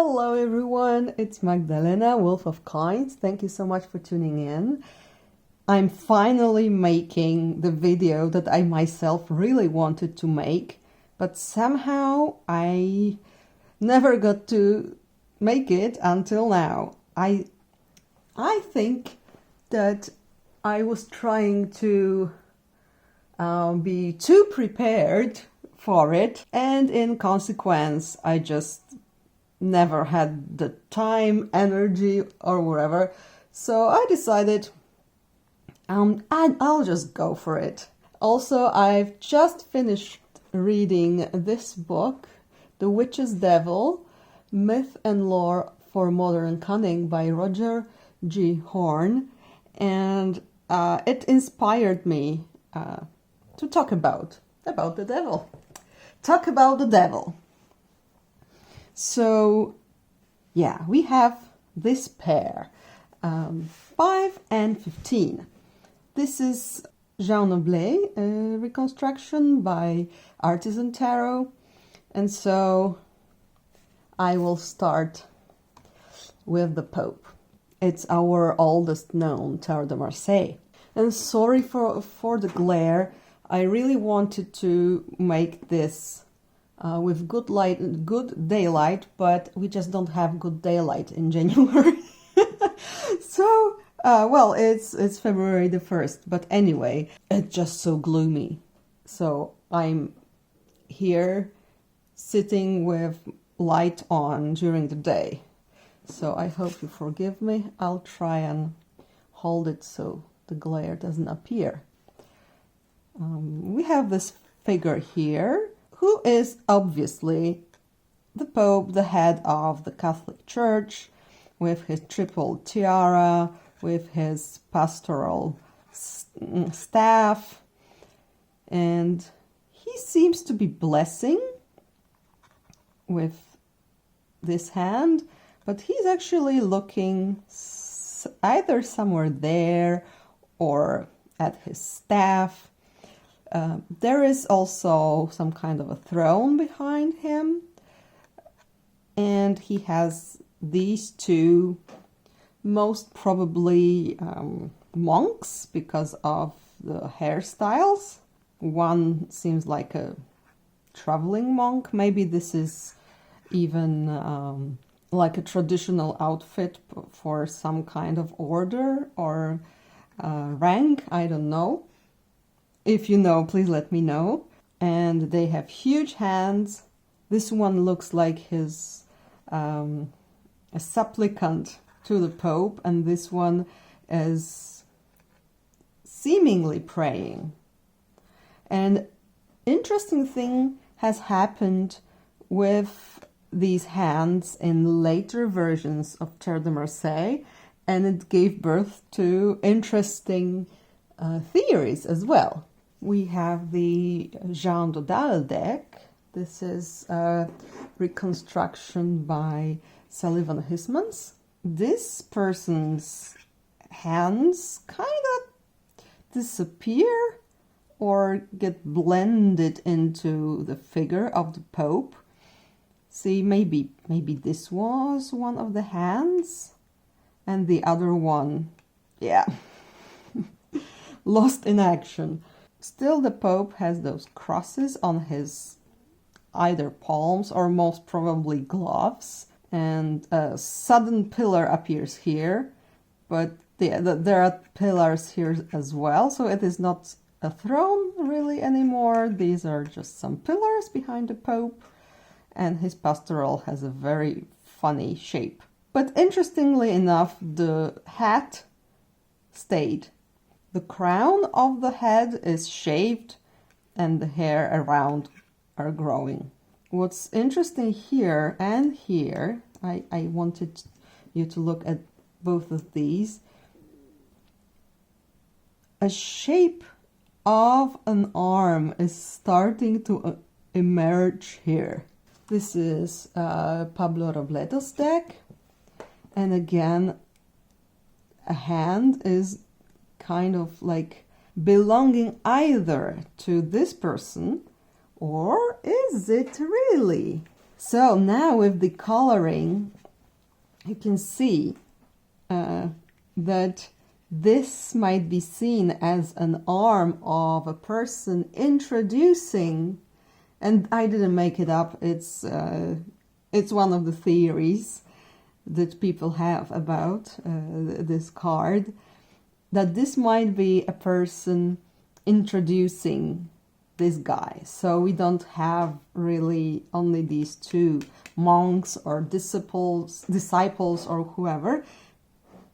Hello everyone, it's Magdalena, Wolf of Coins. Thank you so much for tuning in. I'm finally making the video that I myself really wanted to make, but somehow I never got to make it until now. I think that I was trying to be too prepared for it, and in consequence I just never had the time, energy or whatever, so I decided I'll just go for it. Also, I've just finished reading this book, The Witch's Devil, Myth and Lore for Modern Cunning by Roger G. Horn, and it inspired me to talk about the devil. Talk about the devil. So, yeah, we have this pair, 5 and 15. This is Jean Noblet, a reconstruction by Artisan Tarot. And so I will start with the Pope. It's our oldest known Tarot de Marseille. And sorry for the glare. I really wanted to make this with good daylight, but we just don't have good daylight in January. So, well, it's February the 1st, but anyway, it's just so gloomy. So I'm here sitting with light on during the day. So I hope you forgive me. I'll try and hold it so the glare doesn't appear. We have this figure here, who is obviously the Pope, the head of the Catholic Church, with his triple tiara, with his pastoral staff, and he seems to be blessing with this hand, but he's actually looking either somewhere there or at his staff. There is also some kind of a throne behind him, and he has these two, most probably monks because of the hairstyles. One seems like a traveling monk. Maybe this is even like a traditional outfit for some kind of order or rank, I don't know. If you know, please let me know. And they have huge hands. This one looks like he's a supplicant to the Pope, and this one is seemingly praying. And interesting thing has happened with these hands in later versions of Tarot de Marseille, and it gave birth to interesting theories as well. We have the Jean Dodal deck. This is a reconstruction by Sullivan Hismans. This person's hands kind of disappear or get blended into the figure of the Pope. See, maybe this was one of the hands, and the other one, yeah, lost in action. Still, the Pope has those crosses on his either palms or most probably gloves, and a sudden pillar appears here, but there are pillars here as well, so it is not a throne really anymore. These are just some pillars behind the Pope, and his pastoral has a very funny shape. But interestingly enough, the hat stayed. The crown of the head is shaved and the hair around are growing. What's interesting here and here, I wanted you to look at both of these. A shape of an arm is starting to emerge here. This is Pablo Robleto's deck, and again a hand is kind of like belonging either to this person, or is it really So now with the coloring, you can see that this might be seen as an arm of a person introducing, and I didn't make it up, it's one of the theories that people have about this card, that this might be a person introducing this guy. So we don't have really only these two monks or disciples or whoever.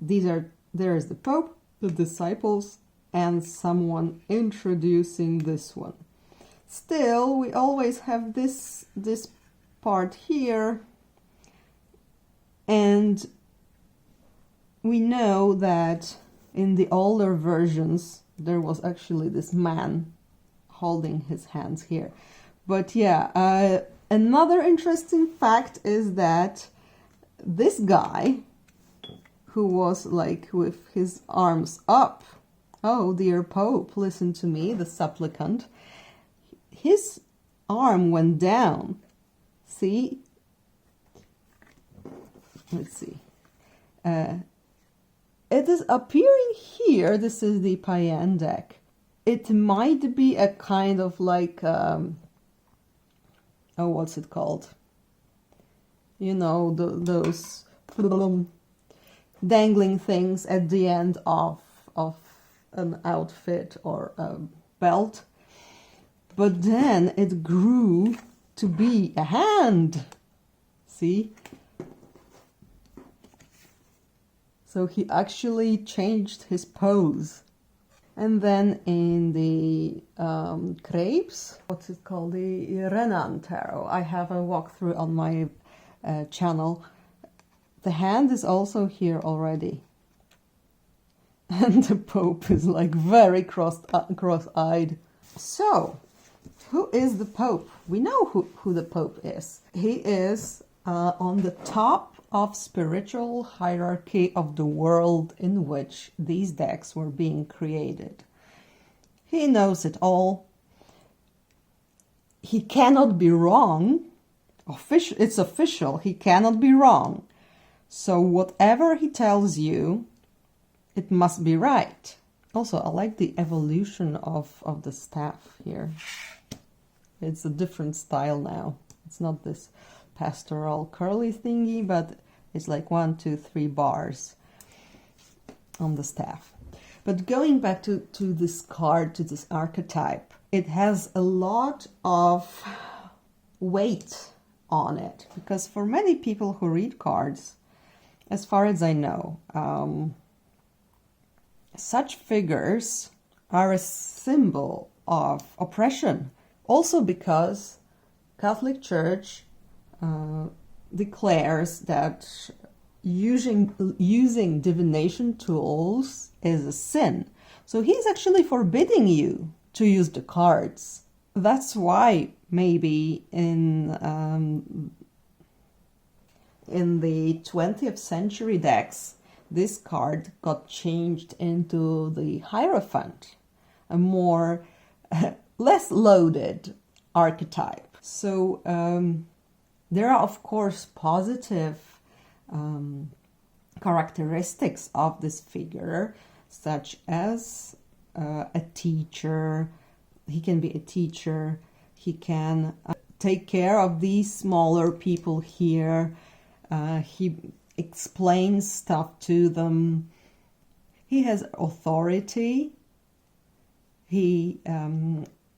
There is the Pope, the disciples, and someone introducing this one. Still, we always have this part here, and we know that in the older versions there was actually this man holding his hands here. But yeah, another interesting fact is that this guy, who was like with his arms up, oh dear Pope, listen to me, the supplicant, his arm went down. See? Let's see. It is appearing here, this is the Payan deck. It might be a kind of like, oh, what's it called? You know, those dangling things at the end of an outfit or a belt. But then it grew to be a hand. See? So he actually changed his pose. And then in the crepes, what's it called? The Renan Tarot. I have a walkthrough on my channel. The hand is also here already. And the Pope is like very cross-eyed. So, who is the Pope? We know who the Pope is. He is on the top of spiritual hierarchy of the world in which these decks were being created. He knows it all. He cannot be wrong. It's official. He cannot be wrong. So whatever he tells you, it must be right. Also, I like the evolution of the staff here. It's a different style now. It's not this pastoral curly thingy, but it's like 1, 2, 3 bars on the staff. But going back to this card, to this archetype, it has a lot of weight on it, because for many people who read cards, as far as I know, such figures are a symbol of oppression. Also because Catholic Church declares that using divination tools is a sin. So he's actually forbidding you to use the cards. That's why maybe in the 20th century decks, this card got changed into the Hierophant, a more less loaded archetype. So there are, of course, positive characteristics of this figure, such as a teacher. He can be a teacher. He can take care of these smaller people here. He explains stuff to them. He has authority. He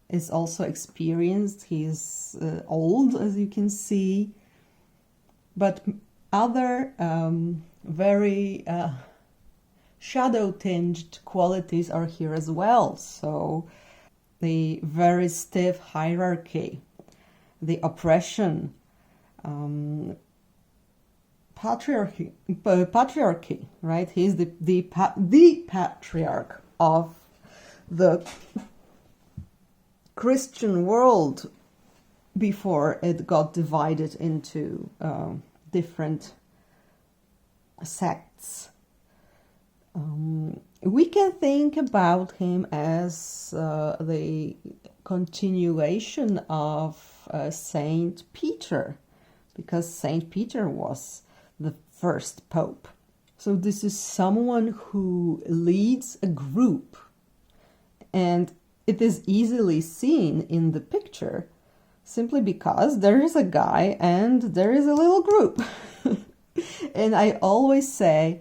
is also experienced. He's old, as you can see. But other very shadow-tinged qualities are here as well. So the very stiff hierarchy, the oppression, patriarchy, right? He's the patriarch of the Christian world before it got divided into different sects. We can think about him as the continuation of Saint Peter, because Saint Peter was the first pope. So this is someone who leads a group, and it is easily seen in the picture simply because there is a guy and there is a little group. And I always say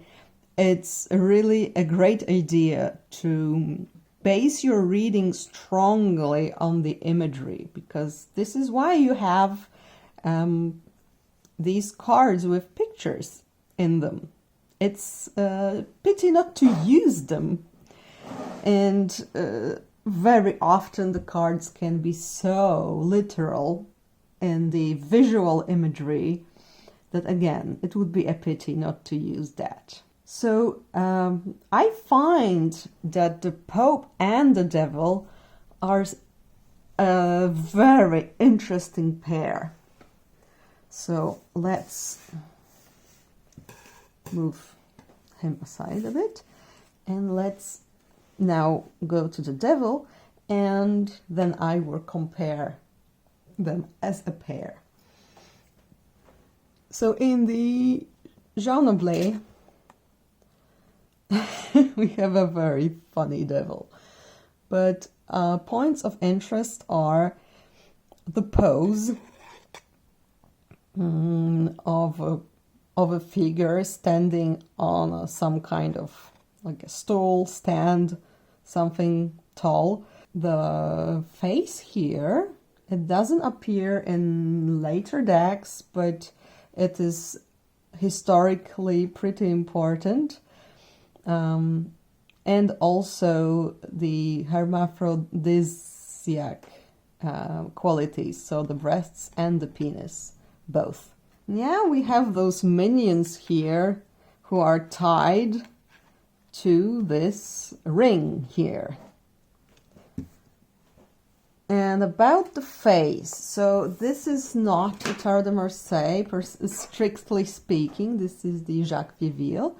it's really a great idea to base your reading strongly on the imagery, because this is why you have these cards with pictures in them. It's a pity not to use them. And very often the cards can be so literal in the visual imagery that, again, it would be a pity not to use that. So I find that the Pope and the Devil are a very interesting pair. So let's move him aside a bit, and let's now go to the Devil, and then I will compare them as a pair. So in the Jean Blé, we have a very funny devil, but points of interest are the pose of a figure standing on some kind of like a stool, stand, something tall. The face here, it doesn't appear in later decks, but it is historically pretty important. And also the hermaphrodisiac qualities, so the breasts and the penis, both. Yeah, we have those minions here who are tied to this ring here. And about the face, so this is not a Tarot de Marseille, strictly speaking. This is the Jacques Viville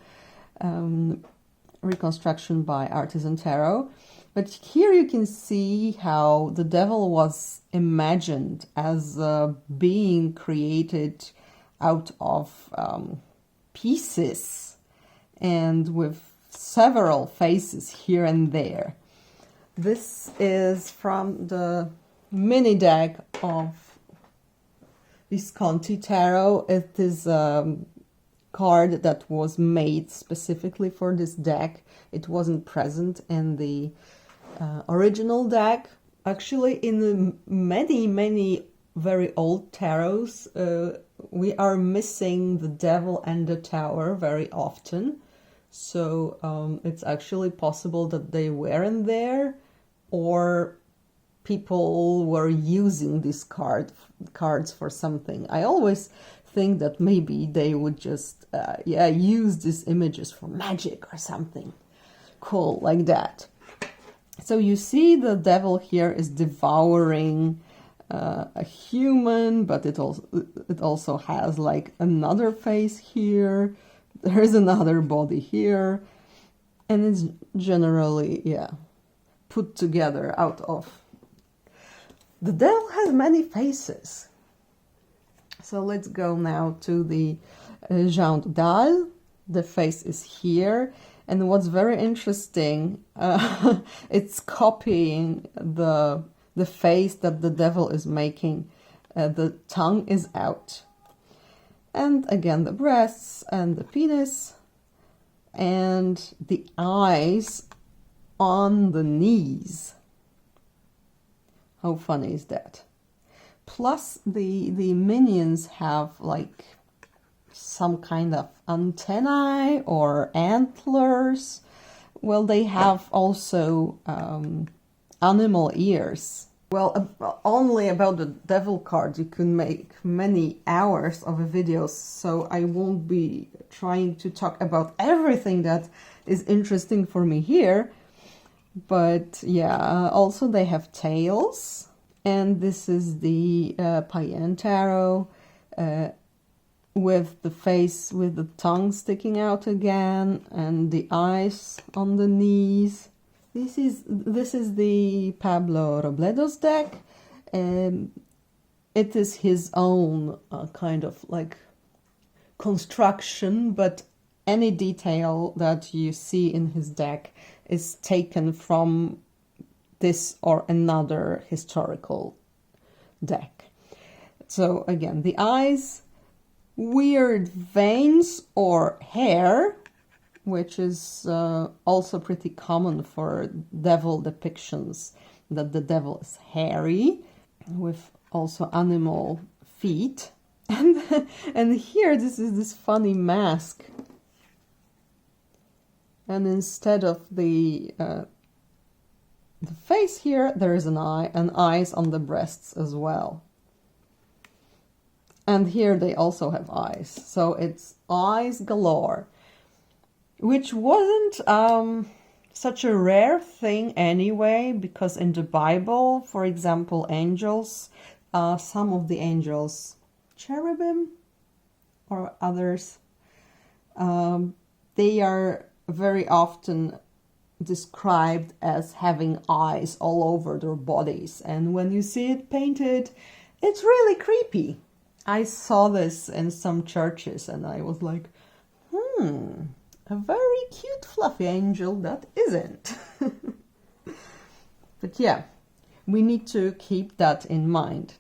reconstruction by Artisan Tarot. But here you can see how the devil was imagined as a being created out of pieces and with several faces here and there. This is from the mini deck of Visconti Tarot. It is a card that was made specifically for this deck. It wasn't present in the original deck. Actually, in the many very old tarots, we are missing the Devil and the Tower very often. So it's actually possible that they weren't there, or people were using these cards for something. I always think that maybe they would just use these images for magic or something cool like that. So you see the devil here is devouring a human, but it also has like another face here. There's another body here, and it's generally put together out of. The devil has many faces. So let's go now to the Jean Dalle. The face is here, and what's very interesting, it's copying the face that the devil is making. The tongue is out, and again the breasts and the penis, and the eyes on the knees. How funny is that? Plus the minions have like some kind of antennae or antlers. Well, they have also animal ears. Well, only about the devil card you can make many hours of a video, so I won't be trying to talk about everything that is interesting for me here. But yeah, also they have tails, and this is the Payen Tarot with the face with the tongue sticking out again, and the eyes on the knees. This is the Pablo Robledo's deck. it is his own kind of like construction, but any detail that you see in his deck is taken from this or another historical deck. So again, the eyes, weird veins or hair, which is also pretty common for devil depictions, that the devil is hairy with also animal feet. And here this is this funny mask, and instead of the face here, there is an eye and eyes on the breasts as well. And here they also have eyes, so it's eyes galore, which wasn't such a rare thing anyway, because in the Bible, for example, angels, some of the angels, cherubim or others, they are very often described as having eyes all over their bodies, and when you see it painted, it's really creepy. I saw this in some churches and I was like, a very cute fluffy angel that isn't. But yeah, we need to keep that in mind,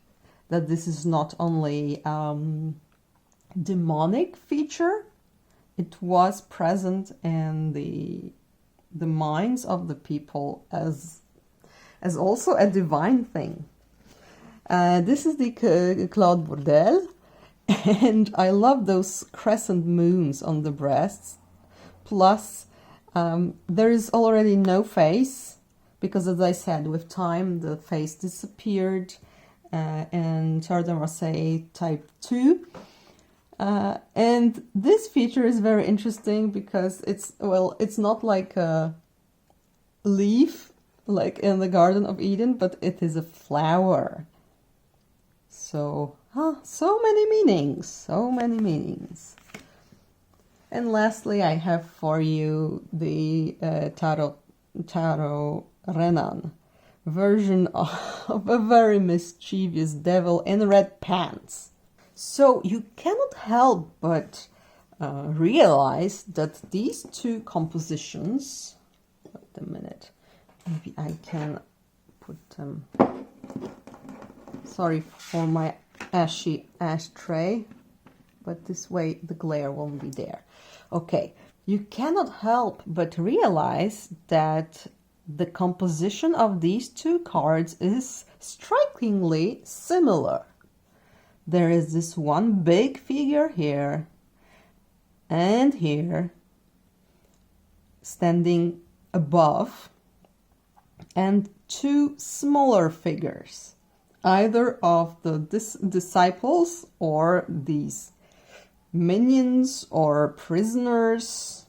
that this is not only demonic feature, it was present in the minds of the people as also a divine thing. This is the Claude Bourdelle, and I love those crescent moons on the breasts. Plus, there is already no face, because as I said, with time the face disappeared in Chardin Marseille type 2. And this feature is very interesting because it's not like a leaf like in the Garden of Eden, but it is a flower. So, so many meanings, so many meanings. And lastly, I have for you the Tarot Renan version of a very mischievous devil in red pants. So you cannot help but realize that these two compositions, wait a minute, maybe I can put them, sorry for my ashy ashtray, but this way the glare won't be there. Okay, you cannot help but realize that the composition of these two cards is strikingly similar. There is this one big figure here and here, standing above, and two smaller figures, either of the disciples or these minions or prisoners,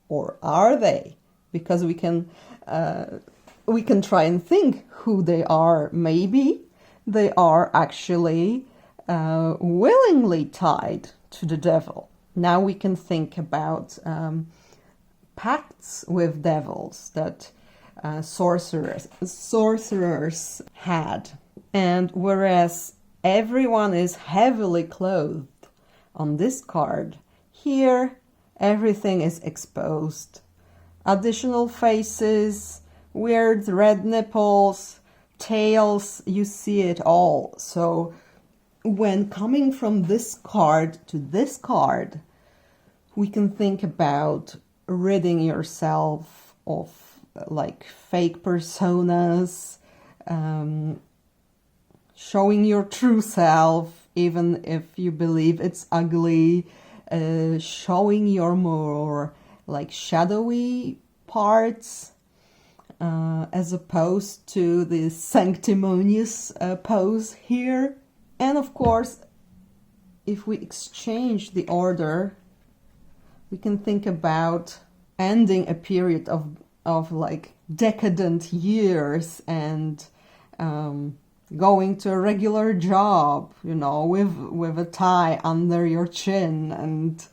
or are they? Because we can try and think who they are. Maybe they are actually willingly tied to the devil. Now we can think about pacts with devils that sorcerers had. And whereas everyone is heavily clothed on this card, here everything is exposed. Additional faces, weird red nipples, tails, you see it all. So when coming from this card to this card, we can think about ridding yourself of like fake personas, showing your true self, even if you believe it's ugly, showing your more like shadowy parts, as opposed to the sanctimonious pose here. And of course, if we exchange the order, we can think about ending a period of like decadent years and going to a regular job, you know, with a tie under your chin and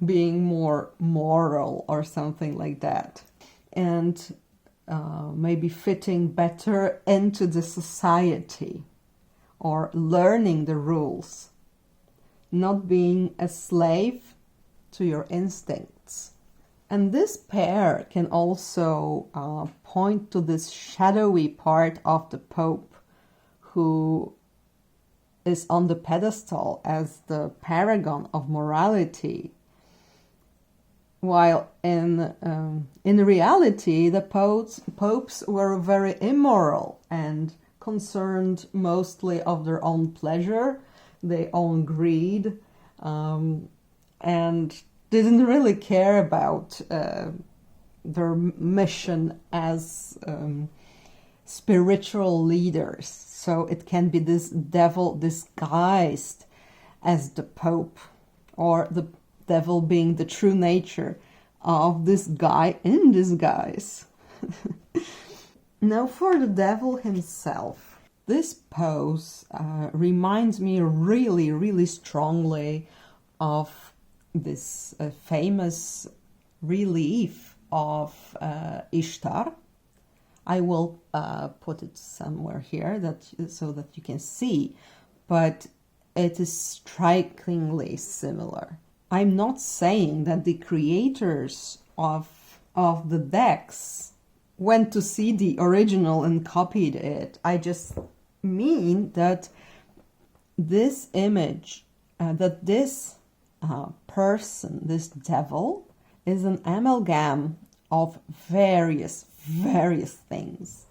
being more moral or something like that. And maybe fitting better into the society or learning the rules, not being a slave to your instincts. And this pair can also point to this shadowy part of the Pope who is on the pedestal as the paragon of morality, while in reality the popes were very immoral and concerned mostly of their own pleasure, their own greed, and didn't really care about their mission as spiritual leaders. So it can be this devil disguised as the Pope, or the devil being the true nature of this guy in disguise. Now for the devil himself, this pose reminds me really, really strongly of this famous relief of Ishtar. I will put it somewhere here so that you can see, but it is strikingly similar. I'm not saying that the creators of the decks went to see the original and copied it. I just mean that this image, that this person, this devil, is an amalgam of various things.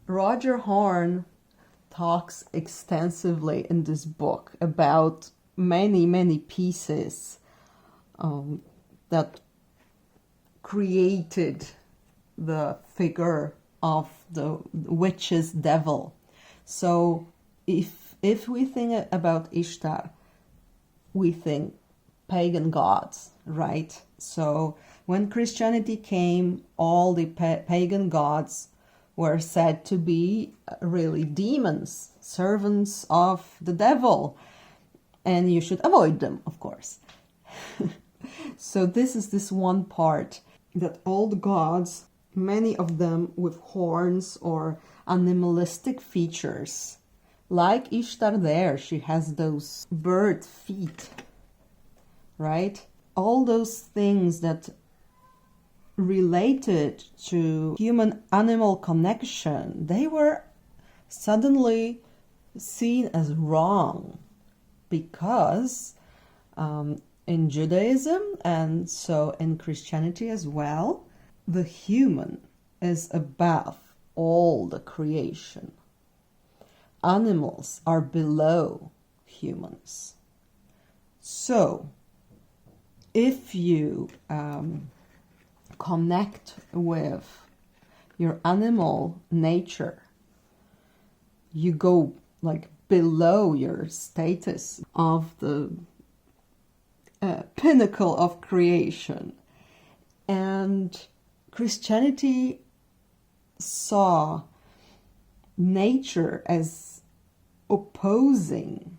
Roger Horn talks extensively in this book about many pieces that created the figure of the witch's devil. So if we think about Ishtar, we think pagan gods, right? So when Christianity came, all the pagan gods were said to be really demons, servants of the devil, and you should avoid them, of course. So this is this one part, that all the gods, many of them with horns or animalistic features, like Ishtar there, she has those bird feet, right? All those things that related to human-animal connection, they were suddenly seen as wrong, because in Judaism and so in Christianity as well, the human is above all the creation. Animals are below humans. So if you connect with your animal nature, you go like below your status of the pinnacle of creation. And Christianity saw nature as opposing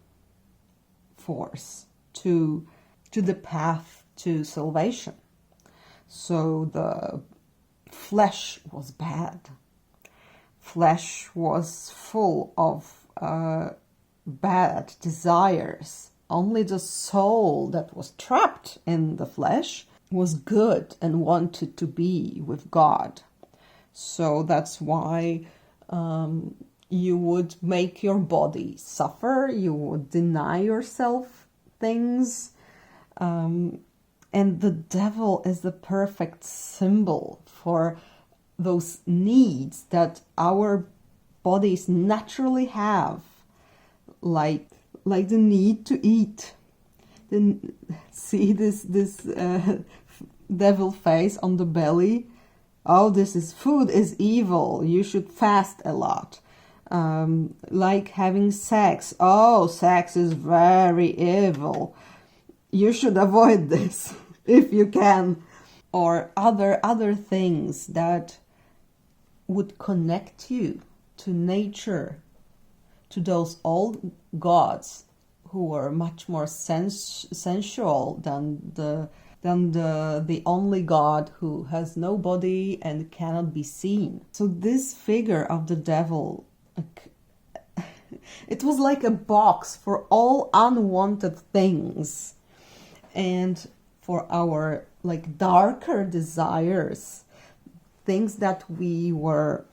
force to the path to salvation. So the flesh was bad. Flesh was full of bad desires. Only the soul that was trapped in the flesh was good and wanted to be with God. So that's why you would make your body suffer, you would deny yourself things. And the devil is the perfect symbol for those needs that our bodies naturally have, like the need to eat. Then see this devil face on the belly. Oh, this is food is evil. You should fast a lot. Like having sex. Oh, sex is very evil. You should avoid this if you can. Or other things that would connect you to nature, to those old gods who were much more sensual than the only God who has no body and cannot be seen. So this figure of the devil It was like a box for all unwanted things and for our like darker desires, things that we were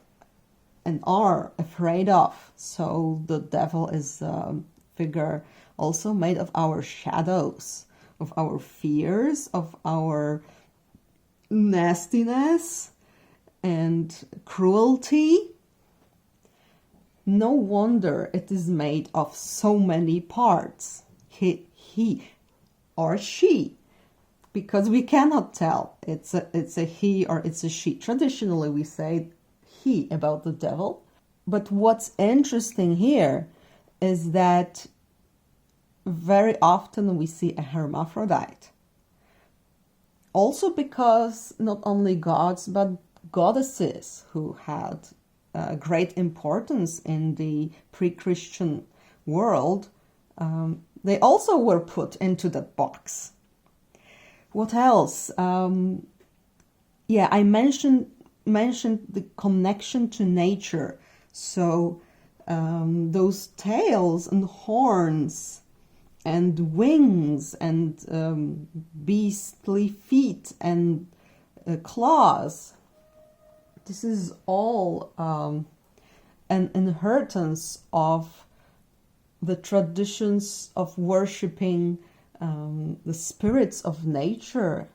and are afraid of. So the devil is a figure also made of our shadows, of our fears, of our nastiness and cruelty. No wonder it is made of so many parts, he or she, because we cannot tell it's a he or it's a she. Traditionally we say he about the devil, but what's interesting here is that very often we see a hermaphrodite. Also because not only gods but goddesses who had great importance in the pre-Christian world, they also were put into that box. What else? Yeah, I mentioned the connection to nature. So those tails and horns and wings and beastly feet and claws. This is all an inheritance of the traditions of worshipping the spirits of nature,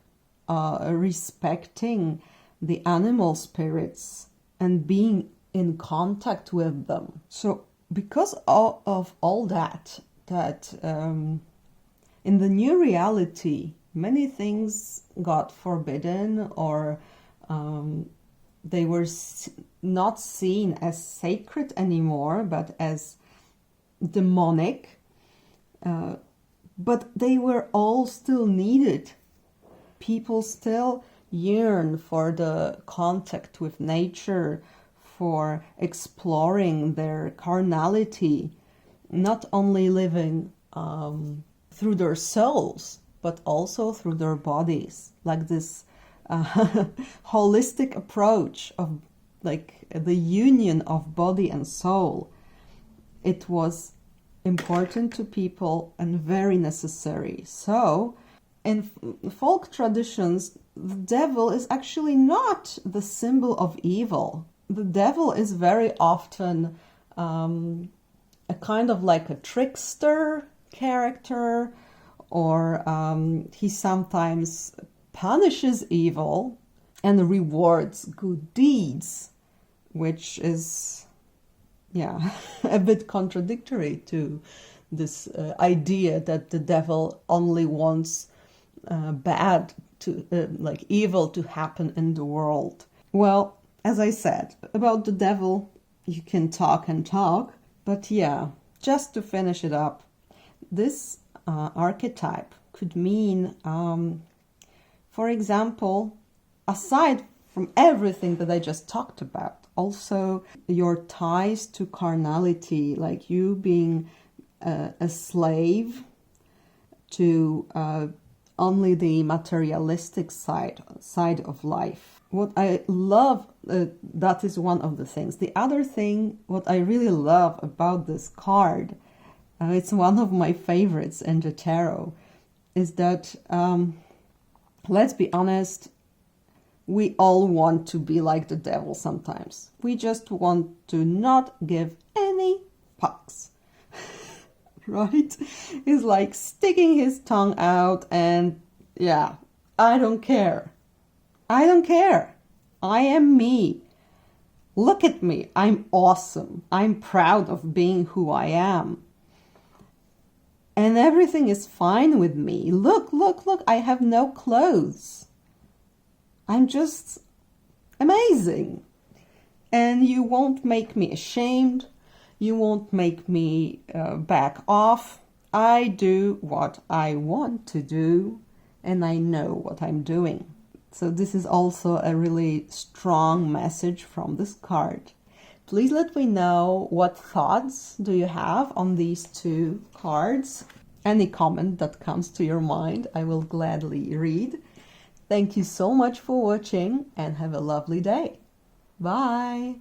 respecting the animal spirits and being in contact with them. So because of all that in the new reality, many things got forbidden, or they were not seen as sacred anymore, but as demonic. But they were all still needed. People still yearn for the contact with nature, for exploring their carnality, not only living through their souls, but also through their bodies, like this holistic approach of like the union of body and soul. It was important to people and very necessary. So in folk traditions, the devil is actually not the symbol of evil. The devil is very often a kind of like a trickster character, or he sometimes punishes evil and rewards good deeds, which is a bit contradictory to this idea that the devil only wants bad to like evil to happen in the world. Well, as I said, about the devil you can talk and talk, but yeah, just to finish it up, this archetype could mean, for example, aside from everything that I just talked about, also your ties to carnality, like you being a slave to only the materialistic side of life. What I love, that is one of the things. The other thing, what I really love about this card, it's one of my favorites in the tarot, is that, let's be honest, we all want to be like the devil sometimes. We just want to not give any fucks. Right? He's like sticking his tongue out and I don't care. I don't care. I am me. Look at me. I'm awesome. I'm proud of being who I am. And everything is fine with me. Look, I have no clothes. I'm just amazing. And you won't make me ashamed. You won't make me back off. I do what I want to do, and I know what I'm doing. So this is also a really strong message from this card. Please let me know what thoughts do you have on these two cards. Any comment that comes to your mind, I will gladly read. Thank you so much for watching and have a lovely day. Bye!